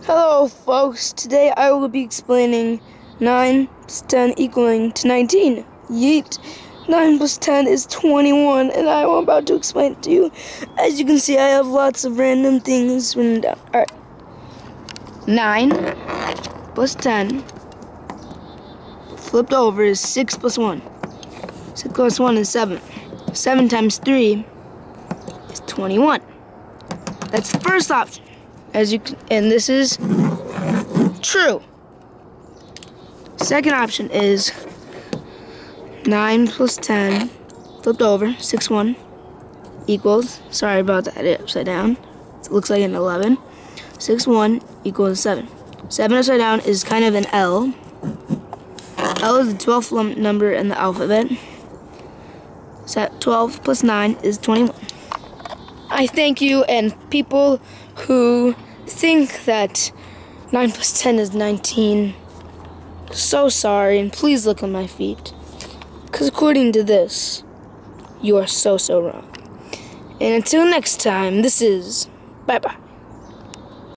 Hello folks, today I will be explaining 9 plus 10 equaling to 19. Yeet! 9 plus 10 is 21 and I am about to explain it to you. As you can see, I have lots of random things written down. Alright. 9 plus 10 flipped over is 6 plus 1. 6 plus 1 is 7. 7 times 3 is 21. That's the first option. And this is true. Second option is 9 plus 10 flipped over, 6, 1 equals, sorry about that, upside down. It looks like an 11. 6, 1 equals 7. 7 upside down is kind of an L. L is the 12th number in the alphabet. So 12 plus 9 is 21. I thank you, and people who think that 9 plus 10 is 19, so sorry, and please look on my feet, because according to this, you are so wrong. And until next time, this is bye-bye.